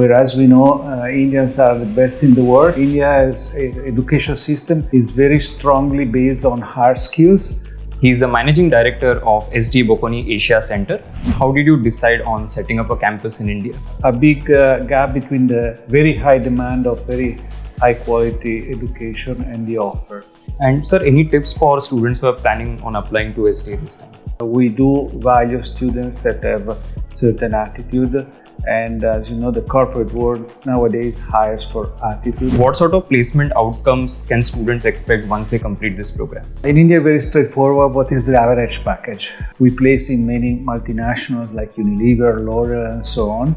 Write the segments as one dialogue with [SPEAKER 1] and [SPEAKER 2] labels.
[SPEAKER 1] Whereas we know Indians are the best in the world. India's education system is very strongly based on hard skills.
[SPEAKER 2] He is the managing director of SDA Bocconi Asia Center. How did you decide on setting up a campus in India?
[SPEAKER 1] A big gap between the very high demand of very high quality education and the offer.
[SPEAKER 2] And sir, any tips for students who are planning on applying to SDA this time?
[SPEAKER 1] We do value students that have a certain attitude, and as you know, the corporate world nowadays hires for attitude.
[SPEAKER 2] What sort of placement outcomes can students expect once they complete this program?
[SPEAKER 1] In India, very straightforward. What is the average package? We place in many multinationals like Unilever, L'Oreal, and so on.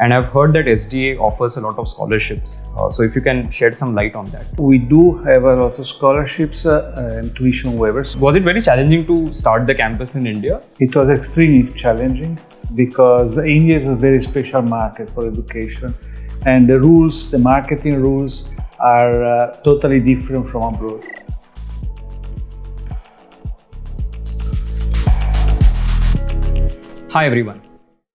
[SPEAKER 2] And I've heard that SDA offers a lot of scholarships. So if you can shed some light on that.
[SPEAKER 1] We do have a lot of scholarships and tuition waivers.
[SPEAKER 2] Was it very challenging to start the campus in India?
[SPEAKER 1] It was extremely challenging because India is a very special market for education, and the rules, the marketing rules, are totally different from abroad.
[SPEAKER 2] Hi everyone.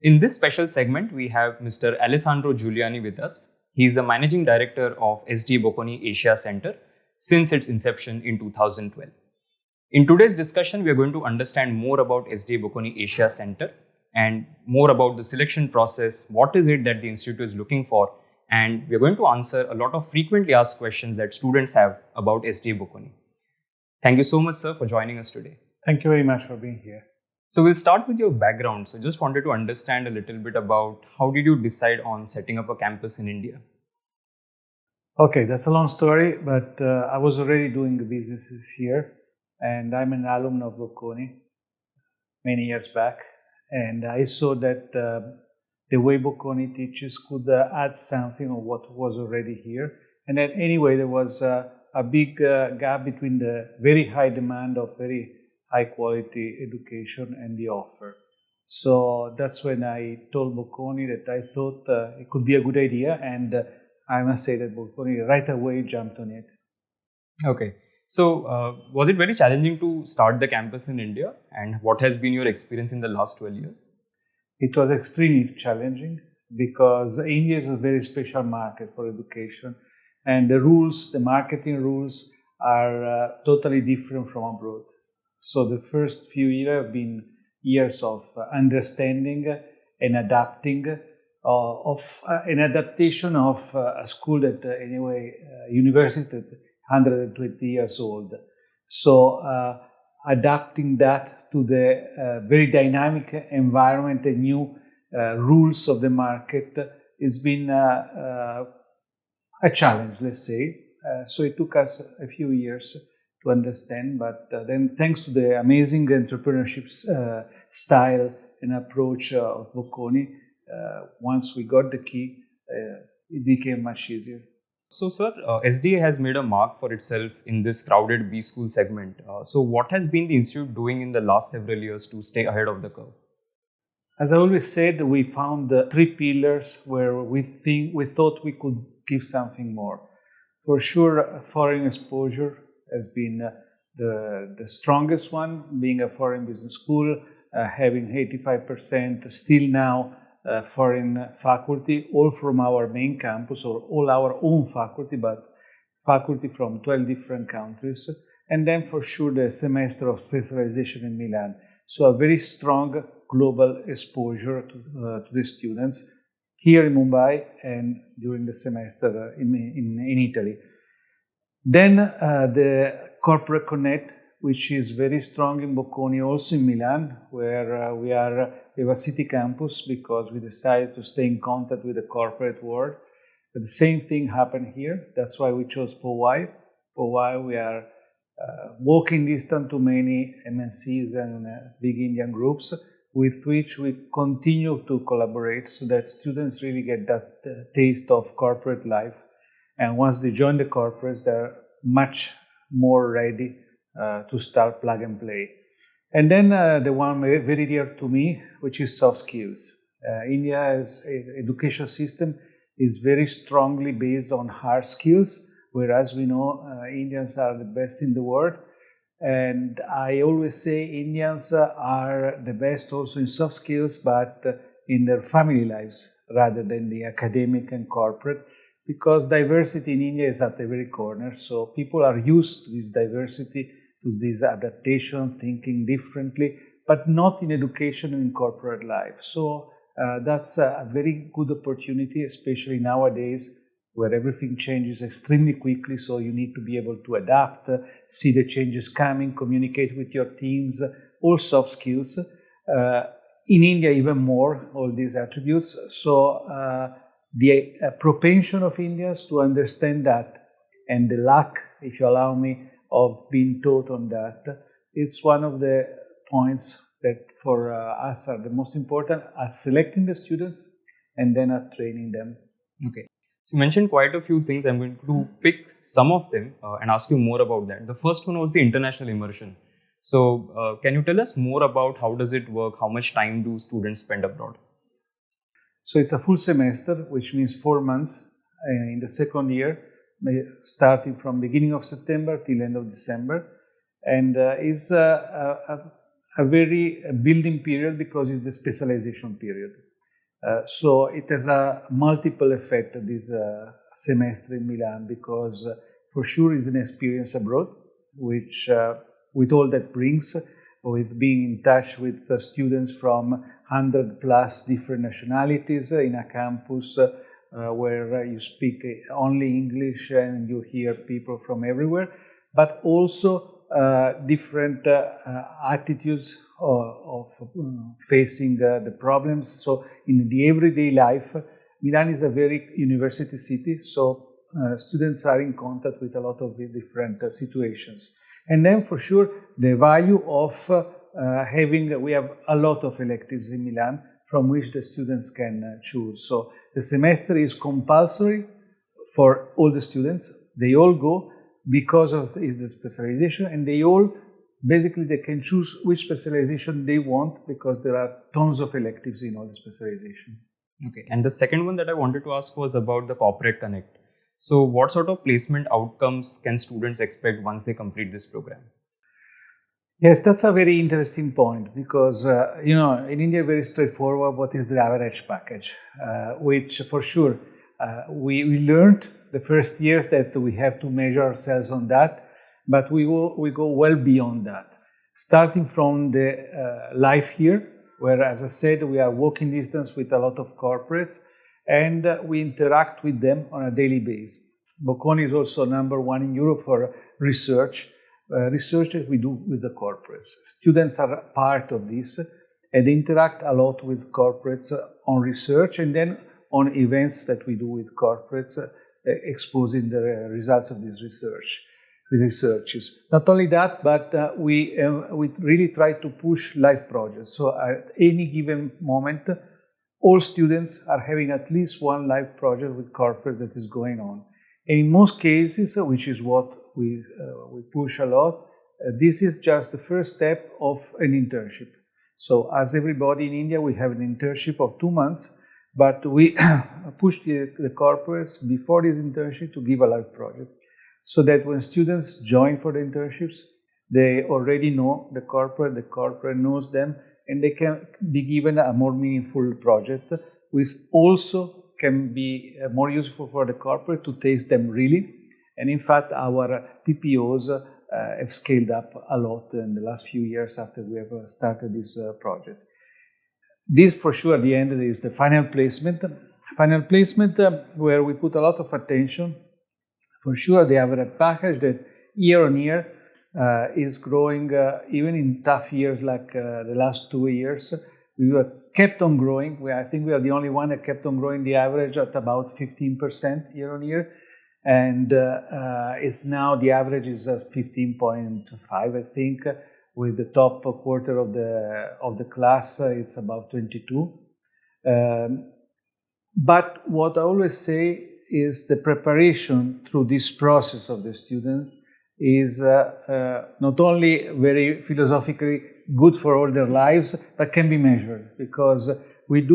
[SPEAKER 2] In this special segment, we have Mr. Alessandro Giuliani with us. He is the Managing Director of SDA Bocconi Asia Center since its inception in 2012. In today's discussion, we are going to understand more about SDA Bocconi Asia Center and more about the selection process, what is it that the institute is looking for, and we are going to answer a lot of frequently asked questions that students have about SDA Bocconi. Thank you so much, sir, for joining us today.
[SPEAKER 1] Thank you very much for being here.
[SPEAKER 2] So we'll start with your background. So just wanted to understand a little bit about how did you decide on setting up a campus in India?
[SPEAKER 1] Okay, that's a long story, but I was already doing businesses here, and I'm an alumni of Bocconi many years back, and I saw that the way Bocconi teaches could add something of what was already here. And then anyway, there was a big gap between the very high demand of very high quality education and the offer. So that's when I told Bocconi that I thought it could be a good idea, and I must say that Bocconi right away jumped on it.
[SPEAKER 2] Okay. So was it very challenging to start the campus in India, and what has been your experience in the last 12 years?
[SPEAKER 1] It was extremely challenging because India is a very special market for education, and the rules, the marketing rules, are totally different from abroad. So the first few years have been years of understanding and adapting of an adaptation of a school that anyway, university that 120 years old. So adapting that to the very dynamic environment and new rules of the market has been a challenge, let's say. So it took us a few years to understand, but then thanks to the amazing entrepreneurship style and approach of Bocconi, once we got the key, it became much easier.
[SPEAKER 2] So sir, SDA has made a mark for itself in this crowded B school segment. So what has been the institute doing in the last several years to stay ahead of the curve?
[SPEAKER 1] As I always said, we found the three pillars where we thought we could give something more. For sure, foreign exposure has been the strongest one, being a foreign business school, having 85% still now foreign faculty, all from our main campus, or all our own faculty, but faculty from 12 different countries. And then for sure the semester of specialization in Milan. So a very strong global exposure to the students here in Mumbai and during the semester in Italy. Then the Corporate Connect, which is very strong in Bocconi, also in Milan, where we have a city campus because we decided to stay in contact with the corporate world. But the same thing happened here. That's why we chose Powai. Powai, we are walking distance to many MNCs and big Indian groups with which we continue to collaborate so that students really get that taste of corporate life. And once they join the corporates, they're much more ready to start plug and play. And then the one very dear to me, which is soft skills. India's education system is very strongly based on hard skills, whereas we know Indians are the best in the world. And I always say Indians are the best also in soft skills, but in their family lives rather than the academic and corporate, because diversity in India is at the very corner. So people are used to this diversity, to this adaptation, thinking differently, but not in education and in corporate life. So that's a very good opportunity, especially nowadays, where everything changes extremely quickly. So you need to be able to adapt, see the changes coming, communicate with your teams, all soft skills. In India, even more, all these attributes. So the propension of Indians to understand that, and the lack, if you allow me, of being taught on that, is one of the points that for us are the most important at selecting the students and then at training them.
[SPEAKER 2] Okay. So you mentioned quite a few things. I'm going to pick some of them and ask you more about that. The first one was the international immersion. So can you tell us more about how does it work? How much time do students spend abroad?
[SPEAKER 1] So it's a full semester, which means 4 months in the second year, starting from beginning of September till end of December. And it's a very building period because it's the specialization period. So it has a multiple effect this semester in Milan, because for sure it's an experience abroad, which with all that brings, with being in touch with students from 100 plus different nationalities in a campus where you speak only English and you hear people from everywhere, but also different attitudes of facing the problems. So in the everyday life, Milan is a very university city, so students are in contact with a lot of different situations. And then for sure, the value of we have a lot of electives in Milan from which the students can choose. So the semester is compulsory for all the students. They all go because of the specialization, and they can choose which specialization they want, because there are tons of electives in all the specialization.
[SPEAKER 2] Okay, and the second one that I wanted to ask was about the Corporate Connect. So what sort of placement outcomes can students expect once they complete this program?
[SPEAKER 1] Yes, that's a very interesting point, because in India, very straightforward. What is the average package? Which for sure we learned the first years that we have to measure ourselves on that, but we go well beyond that. Starting from the life here, where, as I said, we are walking distance with a lot of corporates, and we interact with them on a daily basis. Bocconi is also #1 in Europe for research. Research that we do with the corporates. Students are part of this, and they interact a lot with corporates on research, and then on events that we do with corporates, exposing the results of this researches. Not only that, but we really try to push live projects. So at any given moment, all students are having at least one live project with corporate that is going on. And in most cases, which is what we push a lot, this is just the first step of an internship. So as everybody in India, we have an internship of 2 months, but we push the corporates before this internship to give a live project, so that when students join for the internships, they already know the corporate knows them, and they can be given a more meaningful project, which also can be more useful for the corporate to taste them really. And in fact, our PPOs have scaled up a lot in the last few years after we have started this project. This, for sure, at the end is the final placement. Final placement where we put a lot of attention. For sure, the average package that year on year is growing, even in tough years like the last 2 years. We were kept on growing. I think we are the only one that kept on growing the average at about 15% year on year. And it's now the average is 15.5, I think. With the top quarter of the class, it's about 22. But what I always say is the preparation through this process of the student is not only very philosophically good for all their lives, but can be measured, because we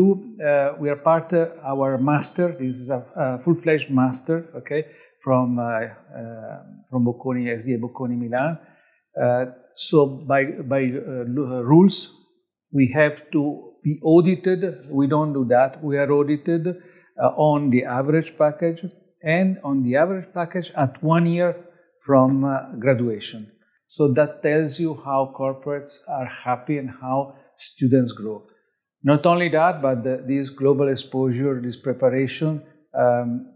[SPEAKER 1] are part of our master. This is a full-fledged master, okay, from Bocconi, SDA Bocconi Milan. So by rules, we have to be audited. We don't do that. We are audited on the average package, and on the average package at 1 year from graduation. So that tells you how corporates are happy and how students grow. Not only that, but this global exposure, this preparation,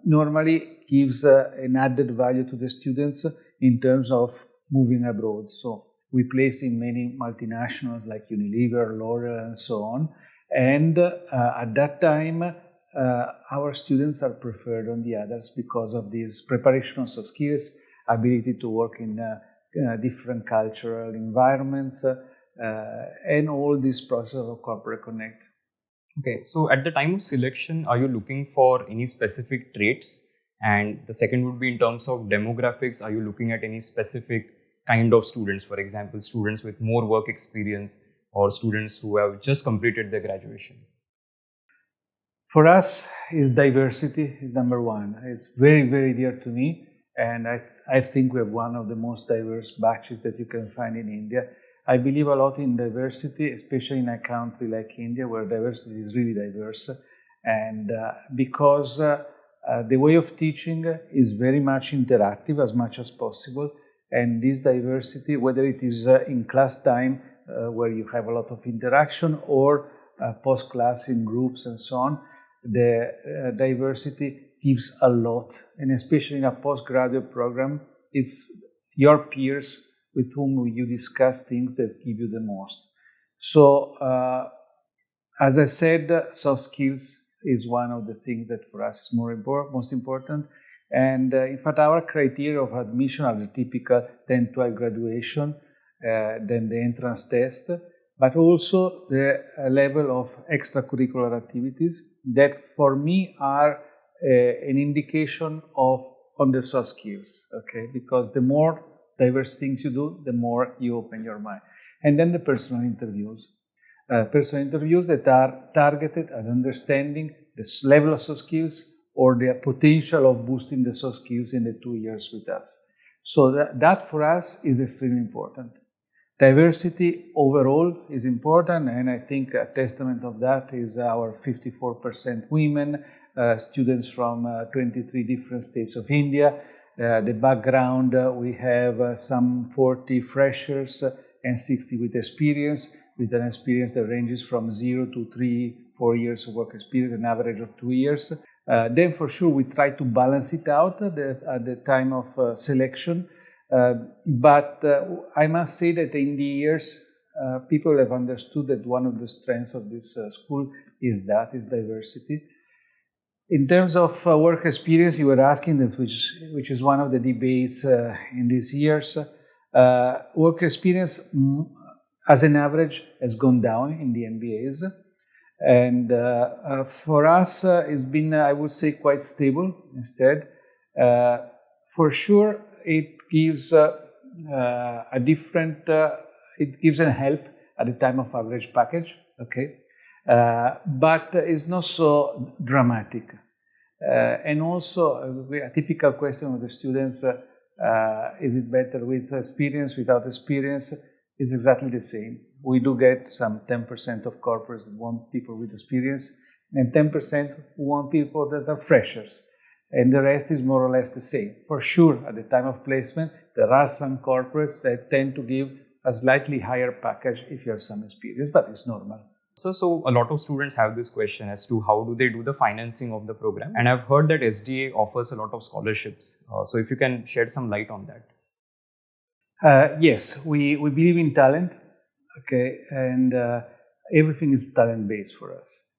[SPEAKER 1] normally gives an added value to the students in terms of moving abroad. So we place in many multinationals like Unilever, L'Oreal, and so on. And at that time, our students are preferred on the others because of this preparation of soft skills, ability to work in different cultural environments, and all this process of corporate connect.
[SPEAKER 2] Okay, so at the time of selection, are you looking for any specific traits? And the second would be in terms of demographics, are you looking at any specific kind of students, for example, students with more work experience or students who have just completed their graduation?
[SPEAKER 1] For us, diversity is number one. It's very, very dear to me, and I think we have one of the most diverse batches that you can find in India. I believe a lot in diversity, especially in a country like India, where diversity is really diverse, and because the way of teaching is very much interactive as much as possible, and this diversity, whether it is in class time, where you have a lot of interaction, or post-class in groups and so on, the diversity gives a lot, and especially in a postgraduate program, it's your peers with whom you discuss things that give you the most. So, as I said, soft skills is one of the things that for us is most important. And in fact, our criteria of admission are the typical 10-12 graduation, then the entrance test, but also the level of extracurricular activities that for me are an indication on the soft skills, okay? Because the more diverse things you do, the more you open your mind. And then the personal interviews. Personal interviews that are targeted at understanding the level of soft skills or the potential of boosting the soft skills in the 2 years with us. So that for us is extremely important. Diversity overall is important, and I think a testament of that is our 54% women, students from 23 different states of India. The background, we have some 40 freshers and 60 with experience, with an experience that ranges from 0 to 3-4 years of work experience, an average of 2 years. Then for sure we try to balance it out at the time of selection. But I must say that in the years, people have understood that one of the strengths of this school is diversity. In terms of work experience, you were asking that which is one of the debates in these years. Work experience, as an average, has gone down in the MBAs. And for us, it's been, I would say, quite stable instead. For sure, it gives a different, it gives a help at the time of average package, okay? But it's not so dramatic. And also, a typical question of the students, is it better with experience, without experience? Is exactly the same. We do get some 10% of corporates that want people with experience, and 10% who want people that are freshers. And the rest is more or less the same. For sure, at the time of placement, there are some corporates that tend to give a slightly higher package if you have some experience, but it's normal.
[SPEAKER 2] So a lot of students have this question as to how do they do the financing of the program. And I've heard that SDA offers a lot of scholarships. So if you can shed some light on that.
[SPEAKER 1] Yes, we believe in talent, okay, and everything is talent-based for us.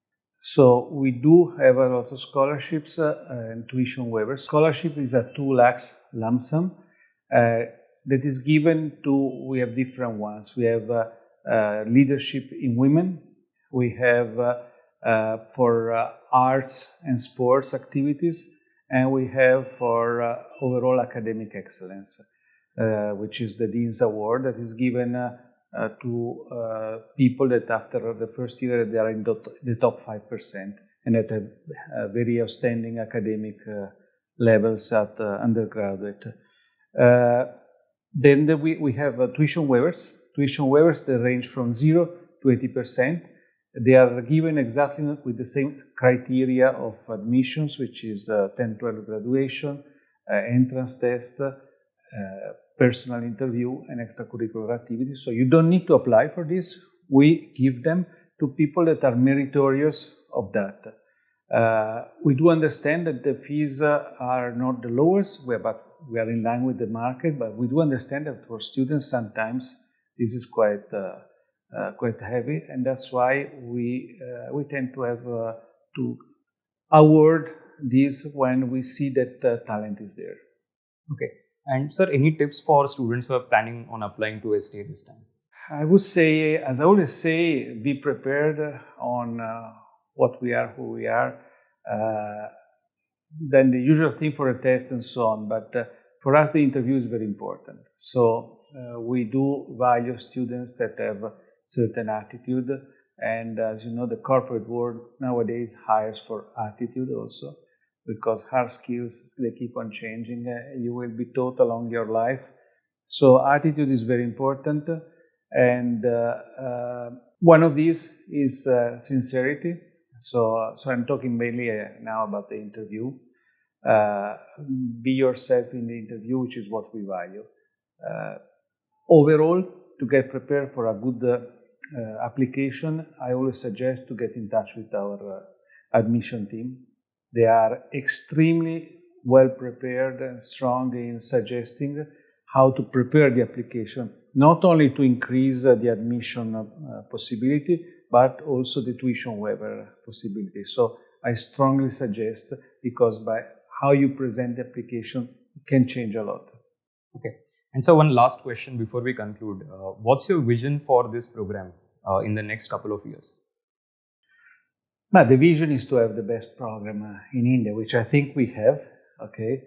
[SPEAKER 1] So we do have a lot of scholarships and tuition waivers. Scholarship is a 2 lakhs lump sum that is given to, we have different ones. We have leadership in women. We have for arts and sports activities, and we have for overall academic excellence, which is the Dean's Award that is given to people that after the first year they are in the top 5% and that have very outstanding academic levels at undergraduate. Then we have tuition waivers. Tuition waivers that range from 0 to 80%. They are given exactly with the same criteria of admissions, which is 10-12 graduation, entrance test, personal interview, and extracurricular activities. So you don't need to apply for this. We give them to people that are meritorious of that. We do understand that the fees are not the lowest, but we are in line with the market, but we do understand that for students sometimes this is quite heavy, and that's why we tend to have to award this when we see that talent is there.
[SPEAKER 2] Okay. And sir, any tips for students who are planning on applying to SDA this time?
[SPEAKER 1] I would say, as I always say, be prepared on what we are, who we are. Then the usual thing for a test and so on, but for us the interview is very important. So we do value students that have certain attitude, and as you know, the corporate world nowadays hires for attitude also, because hard skills, they keep on changing. You will be taught along your life. So attitude is very important, and one of these is sincerity. So I'm talking mainly now about the interview. Be yourself in the interview, which is what we value. Overall, to get prepared for a good application, I always suggest to get in touch with our admission team. They are extremely well prepared and strong in suggesting how to prepare the application, not only to increase the admission possibility, but also the tuition waiver possibility. So I strongly suggest, because by how you present the application can change a lot.
[SPEAKER 2] Okay. And so one last question before we conclude. What's your vision for this program in the next couple of years?
[SPEAKER 1] But the vision is to have the best program in India, which I think we have, okay,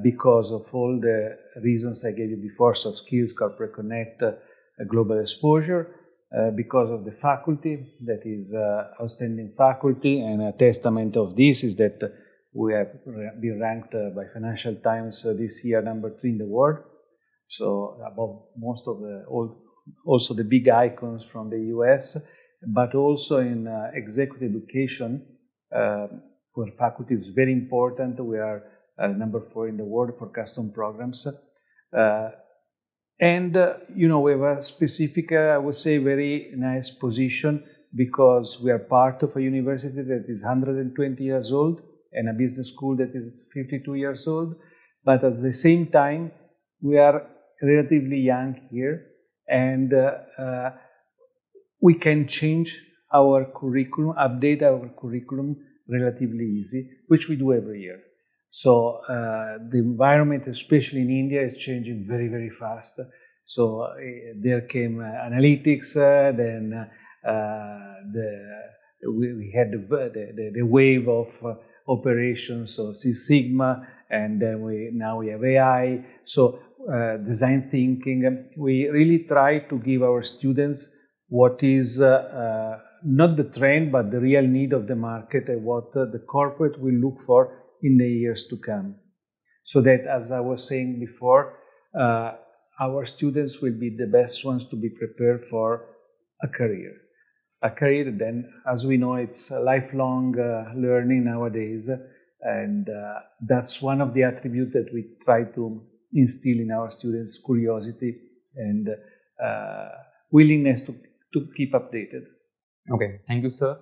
[SPEAKER 1] because of all the reasons I gave you before: soft skills, corporate connect, global exposure, because of the faculty, that is outstanding faculty, and a testament of this is that we have been ranked by Financial Times this year #3 in the world, so above most of also the big icons from the US, but also in executive education, where faculty is very important. We are #4 in the world for custom programs. And, we have a specific, I would say, very nice position, because we are part of a university that is 120 years old and a business school that is 52 years old. But at the same time, we are relatively young here, and we can change our curriculum, update our curriculum relatively easy, which we do every year. So the environment, especially in India, is changing very, very fast. So there came analytics, then we had the wave of operations, so Six Sigma, and then now we have AI. So design thinking, we really try to give our students what is not the trend, but the real need of the market, and what the corporate will look for in the years to come. So that, as I was saying before, our students will be the best ones to be prepared for a career. A career, then, as we know, it's lifelong learning nowadays, and that's one of the attributes that we try to instill in our students: curiosity and willingness to keep updated.
[SPEAKER 2] Okay, thank you, sir.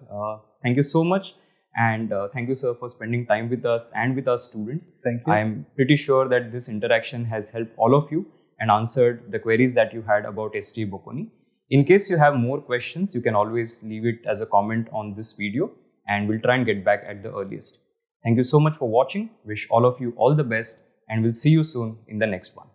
[SPEAKER 2] Thank you so much. And thank you, sir, for spending time with us and with our students.
[SPEAKER 1] Thank you.
[SPEAKER 2] I'm pretty sure that this interaction has helped all of you and answered the queries that you had about SDA Bocconi. In case you have more questions, you can always leave it as a comment on this video, and we'll try and get back at the earliest. Thank you so much for watching. Wish all of you all the best, and we'll see you soon in the next one.